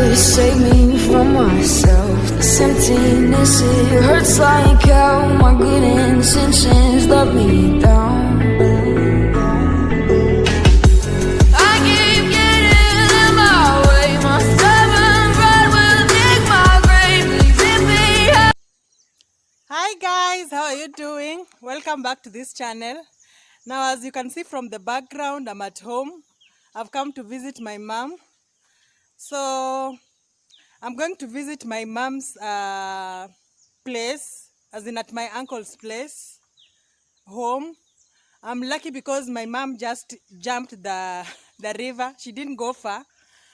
gotta save me from myself. This emptiness, it hurts like hell. My good intentions let me down. I keep getting in my way. My stubborn pride will dig my grave. Leaving me. Hi guys, how are you doing? Welcome back to this channel. Now, as you can see from the background, I'm at home. I've come to visit my mom. So I'm going to visit my mom's place, as in at my uncle's place, home. I'm lucky because my mom just jumped the river. She didn't go far,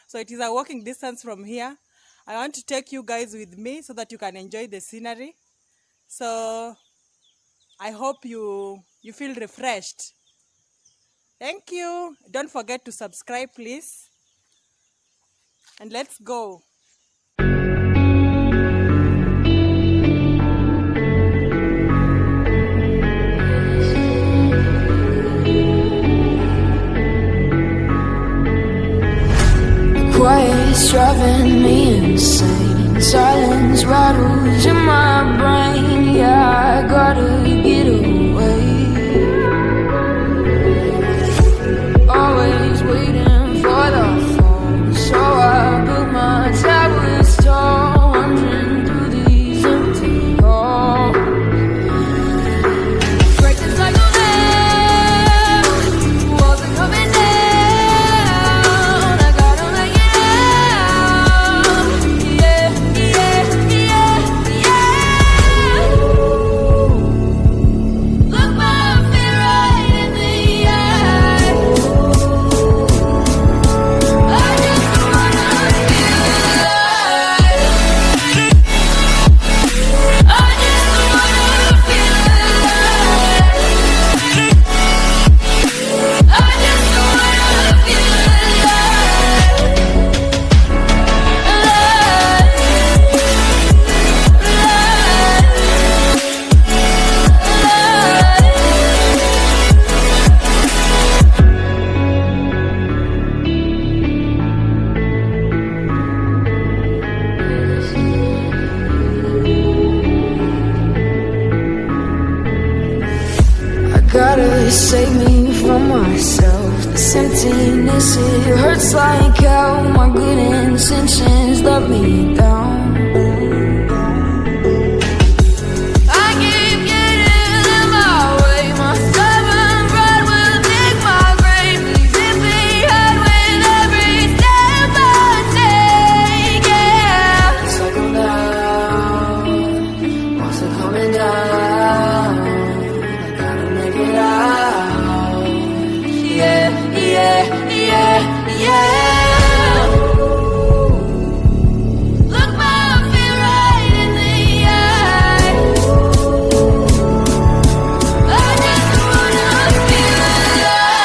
so it is a walking distance from here. I want to take you guys with me so that you can enjoy the scenery. So I hope you feel refreshed. Thank you. Don't forget to subscribe, please. And let's go. Quiet's driving me insane. Silence rattles in my brain. Yeah, I gotta get away. Always waiting for the phone, so I built my towers tall, wandering through these empty halls. Break the cycle now, walls are coming down. I gotta make it out. Yeah, yeah, yeah, yeah. Look my fear right in the eye. I just wanna feel alive. I just wanna feel alive. I just wanna feel gotta save me from myself. This emptiness, it hurts like hell. My good intentions let me down. I keep getting in my way. My stubborn pride will dig my grave. Leaving behind with every step I take. Yeah, cycle down, walls are coming down. It out. Yeah, yeah, yeah, yeah. Look my fear right in the eye. I just wanna feel alive.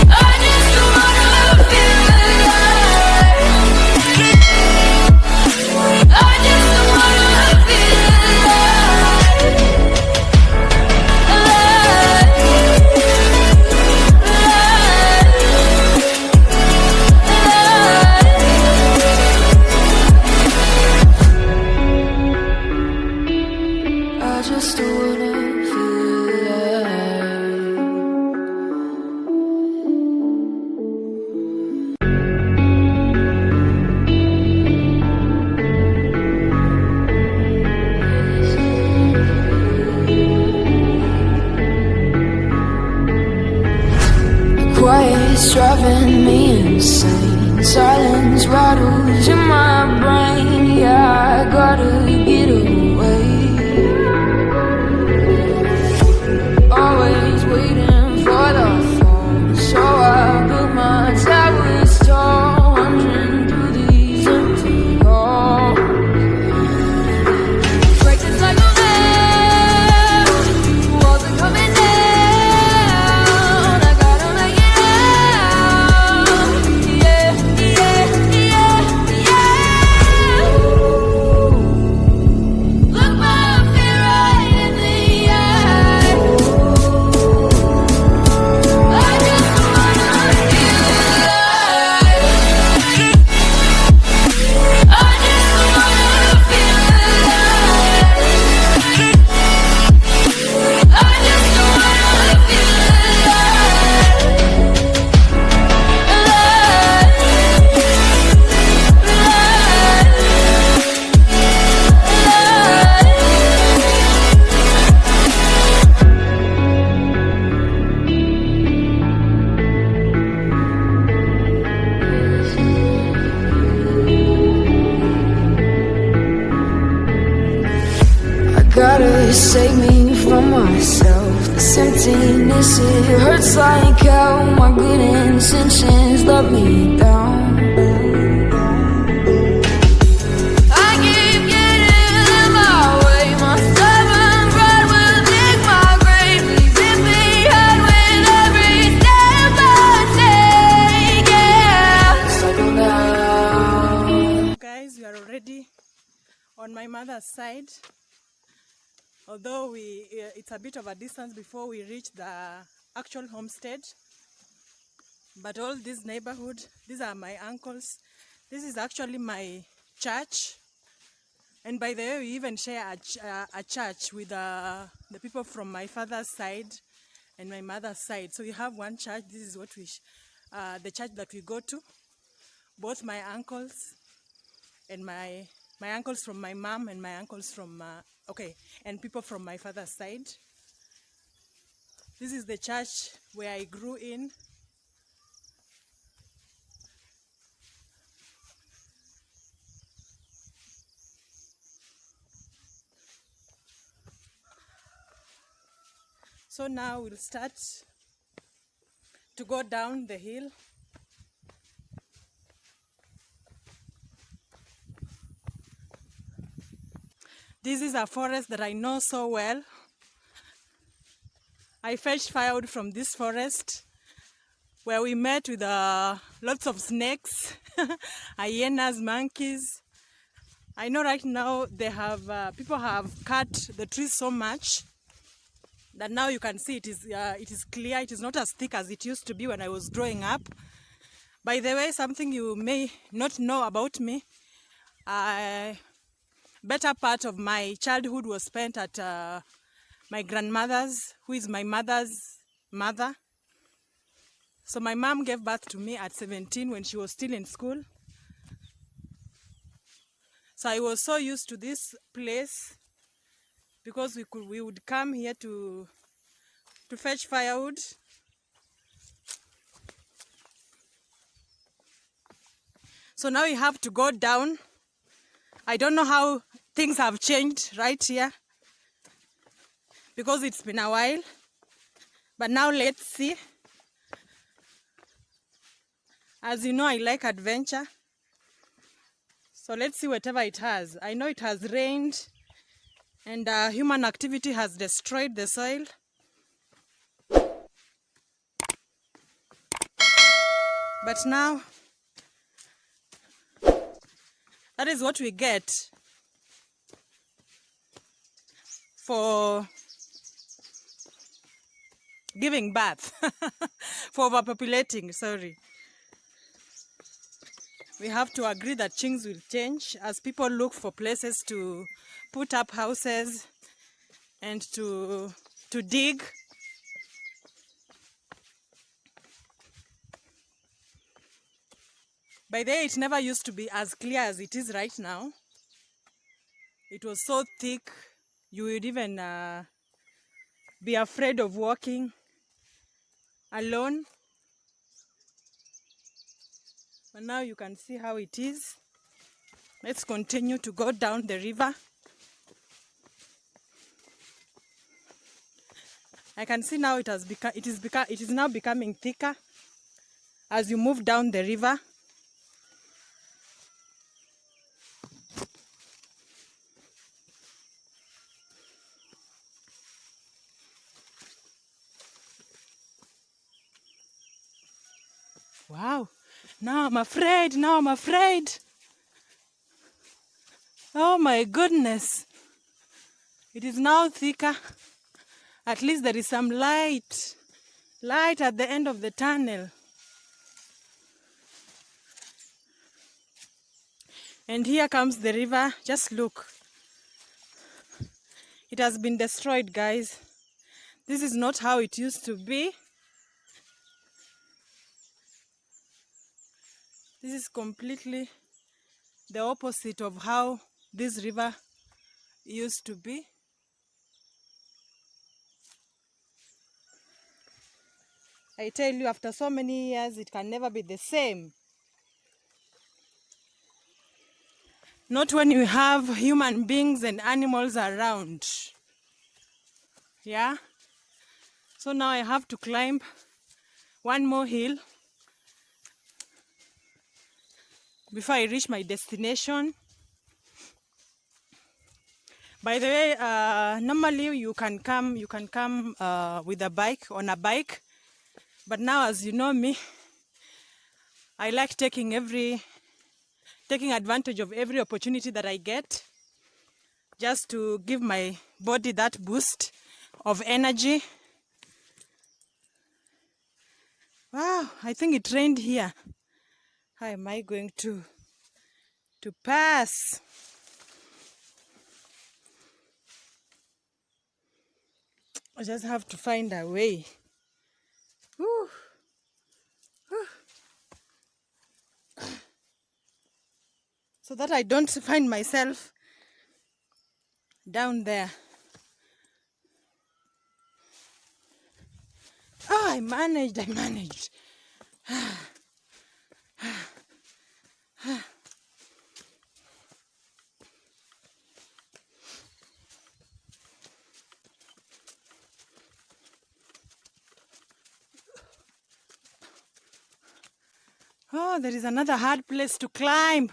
I just wanna feel alive. I just wanna feel alive. I just wanna feel alive. Quiet's driving me insane. Silence rattles in my brain. Yeah, I gotta get away. Always waiting for the phone, so I built my towers tall, wandering through these empty halls. Break the cycle now, walls are coming down. I gotta make it out. Yeah, yeah, yeah, yeah. just save me from myself. This emptiness, it hurts like hell. My good intentions let me down. I keep getting in my way. My stubborn pride will dig my grave, leaving me hurt with every step I take. Yeah, cycle down. Guys, we are already on my mother's side. Although it's a bit of a distance before we reach the actual homestead, but all this neighborhood, these are my uncles. This is actually my church, and by the way, we even share a church with the people from my father's side and my mother's side. So we have one church. This is what the church that we go to. Both my uncles and my uncles from my mom and my uncles from and people from my father's side. This is the church where I grew in. So now we'll start to go down the hill. This is a forest that I know so well. I fetched firewood from this forest where we met with lots of snakes, hyenas, monkeys. I know right now they have people have cut the trees so much that now you can see it is clear. It is not as thick as it used to be when I was growing up. By the way, something you may not know about me, better part of my childhood was spent at my grandmother's, who is my mother's mother. So my mom gave birth to me at 17 when she was still in school. So I was so used to this place because we would come here to fetch firewood. So now we have to go down. I don't know how things have changed right here because it's been a while, but now let's see. As you know, I like adventure, so let's see whatever it has. I know it has rained and human activity has destroyed the soil. But now that is what we get for giving birth, for overpopulating, sorry. We have to agree that things will change as people look for places to put up houses and to dig. By the way, it never used to be as clear as it is right now. It was so thick, you would even be afraid of walking alone. But now you can see how it is. Let's continue to go down the river. I can see now it is now becoming thicker as you move down the river. Wow, now I'm afraid, Oh my goodness. It is now thicker. At least there is some light at the end of the tunnel. And here comes the river. Just look. It has been destroyed, guys. This is not how it used to be. This is completely the opposite of how this river used to be. I tell you, after so many years, it can never be the same. Not when you have human beings and animals around. Yeah. So now I have to climb one more hill before I reach my destination. By the way, normally you can come with a bike, on a bike, but now, as you know me, I like taking advantage of every opportunity that I get, just to give my body that boost of energy. Wow, I think it rained here. How am I going to pass? I just have to find a way. Whew. Whew. So that I don't find myself down there. Oh, I managed. Oh, there is another hard place to climb.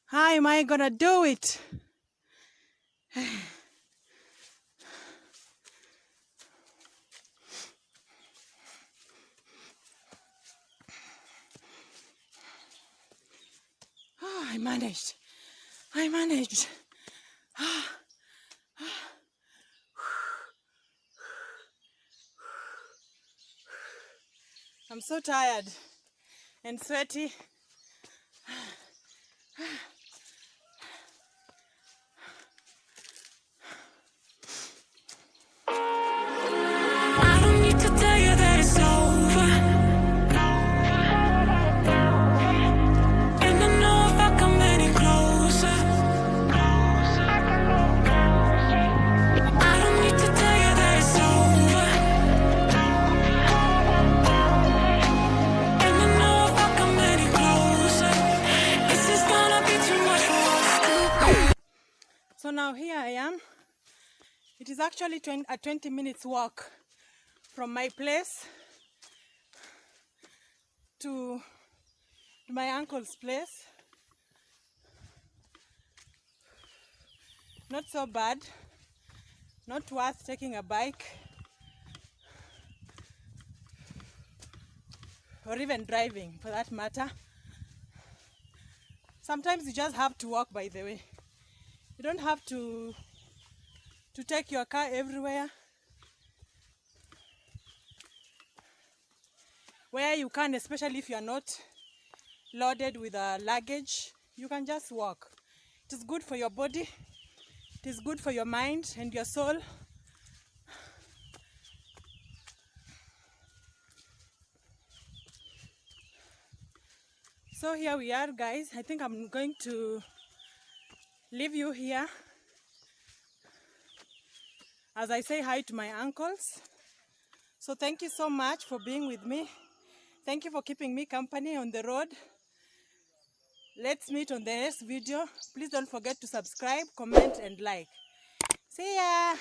How am I gonna do it? Oh, I managed. I'm so tired and sweaty. I don't need to tell you that it's over. And I know if I come any closer, I don't need to tell you that it's over. And I know if I come any closer, this is gonna be too much for us. So now here I am. It is actually a 20 minutes walk from my place to my uncle's place. Not so bad, not worth taking a bike or even driving for that matter. Sometimes you just have to walk, by the way. You don't have to take your car everywhere. Where you can, especially if you are not loaded with luggage, you can just walk. It is good for your body, it is good for your mind and your soul. So here we are, guys. I think I'm going to leave you here as I say hi to my uncles. So thank you so much for being with me. Thank you for keeping me company on the road. Let's meet on the next video. Please don't forget to subscribe, comment and like. See ya!